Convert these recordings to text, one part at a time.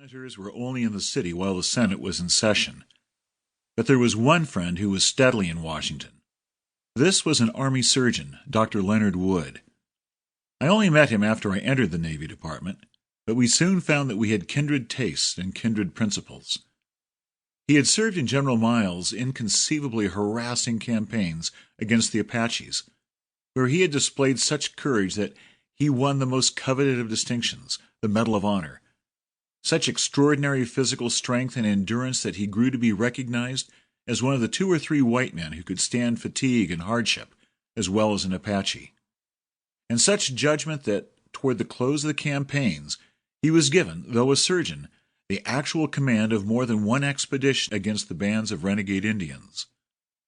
senators were only in the city while the Senate was in session. But there was one friend who was steadily in Washington. This was an Army surgeon, Dr. Leonard Wood. I only met him after I entered the Navy Department, but we soon found that we had kindred tastes and kindred principles. He had served in General Miles' inconceivably harassing campaigns against the Apaches, where he had displayed such courage that he won the most coveted of distinctions, the Medal of Honor. Such extraordinary physical strength and endurance that he grew to be recognized as one of the 2 or 3 white men who could stand fatigue and hardship as well as an Apache. And such judgment that, toward the close of the campaigns, he was given, though a surgeon, the actual command of more than one expedition against the bands of renegade Indians.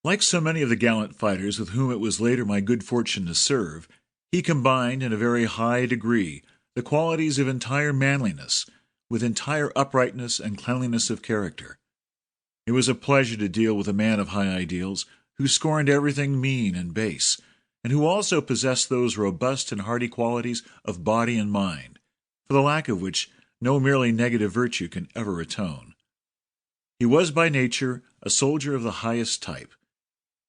Like so many of the gallant fighters with whom it was later my good fortune to serve, he combined in a very high degree the qualities of entire manliness with entire uprightness and cleanliness of character. It was a pleasure to deal with a man of high ideals who scorned everything mean and base, and who also possessed those robust and hardy qualities of body and mind, for the lack of which no merely negative virtue can ever atone. He was by nature a soldier of the highest type,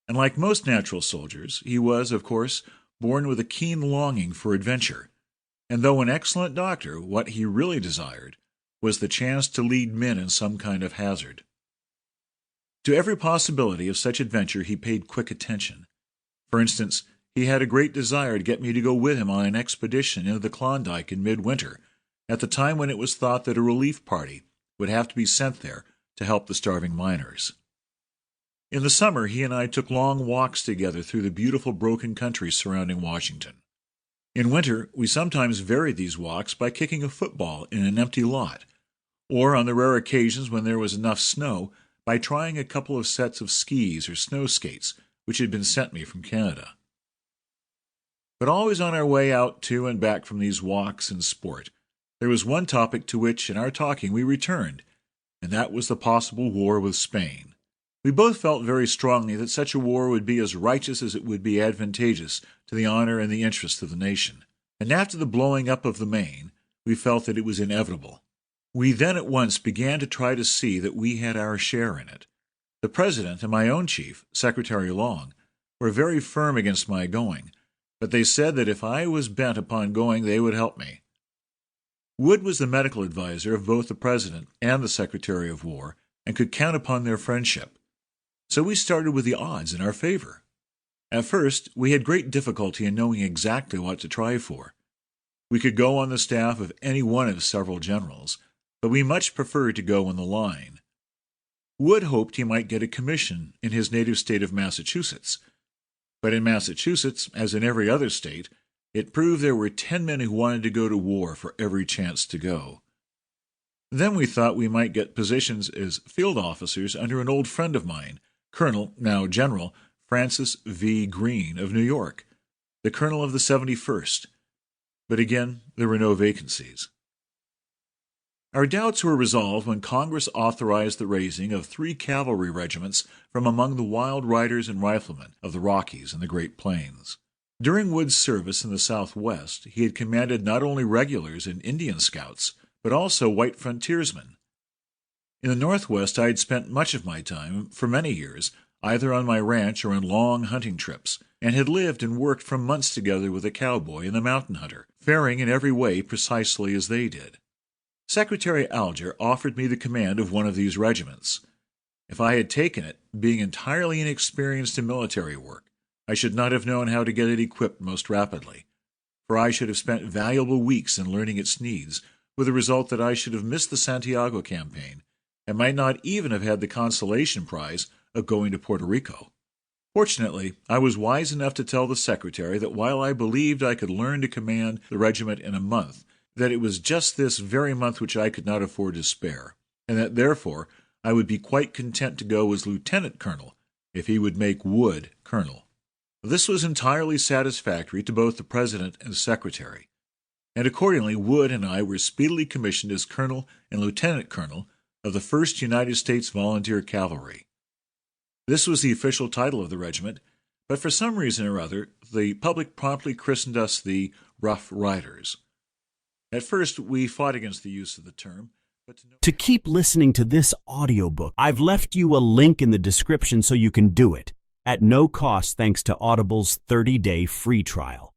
and like most natural soldiers, he was, of course, born with a keen longing for adventure, and though an excellent doctor, what he really desired was the chance to lead men in some kind of hazard. To every possibility of such adventure he paid quick attention. For instance, he had a great desire to get me to go with him on an expedition into the Klondike in midwinter, at the time when it was thought that a relief party would have to be sent there to help the starving miners. In the summer, he and I took long walks together through the beautiful broken country surrounding Washington. In winter, we sometimes varied these walks by kicking a football in an empty lot, or on the rare occasions when there was enough snow, by trying a couple of sets of skis or snow skates which had been sent me from Canada. But always on our way out to and back from these walks and sport, there was one topic to which, in our talking, we returned, and that was the possible war with Spain. We both felt very strongly that such a war would be as righteous as it would be advantageous to the honor and the interests of the nation, and after the blowing up of the Maine, we felt that it was inevitable. We then at once began to try to see that we had our share in it. The President and my own chief, Secretary Long, were very firm against my going, but they said that if I was bent upon going they would help me. Wood was the medical adviser of both the President and the Secretary of War, and could count upon their friendship. So we started with the odds in our favor. At first, we had great difficulty in knowing exactly what to try for. We could go on the staff of any one of several generals, but we much preferred to go in the line. Wood hoped he might get a commission in his native state of Massachusetts, but in Massachusetts, as in every other state, it proved there were 10 men who wanted to go to war for every chance to go. Then we thought we might get positions as field officers under an old friend of mine, Colonel, now General, Francis V. Greene of New York, the colonel of the 71st. But again, there were no vacancies. Our doubts were resolved when Congress authorized the raising of 3 cavalry regiments from among the wild riders and riflemen of the Rockies and the Great Plains. During Wood's service in the Southwest, he had commanded not only regulars and Indian scouts, but also white frontiersmen. In the Northwest, I had spent much of my time, for many years, either on my ranch or on long hunting trips, and had lived and worked for months together with the cowboy and the mountain hunter, faring in every way precisely as they did. Secretary Alger offered me the command of one of these regiments. If I had taken it, being entirely inexperienced in military work, I should not have known how to get it equipped most rapidly, for I should have spent valuable weeks in learning its needs, with the result that I should have missed the Santiago campaign, and might not even have had the consolation prize of going to Puerto Rico. Fortunately, I was wise enough to tell the secretary that while I believed I could learn to command the regiment in a month, that it was just this very month which I could not afford to spare, and that therefore I would be quite content to go as lieutenant colonel if he would make Wood colonel. This was entirely satisfactory to both the President and Secretary, and accordingly Wood and I were speedily commissioned as colonel and lieutenant colonel of the 1st United States Volunteer Cavalry. This was the official title of the regiment, but for some reason or other the public promptly christened us the Rough Riders. At first we fought against the use of the term, To keep listening to this audiobook, I've left you a link in the description so you can do it, at no cost thanks to Audible's 30-day free trial.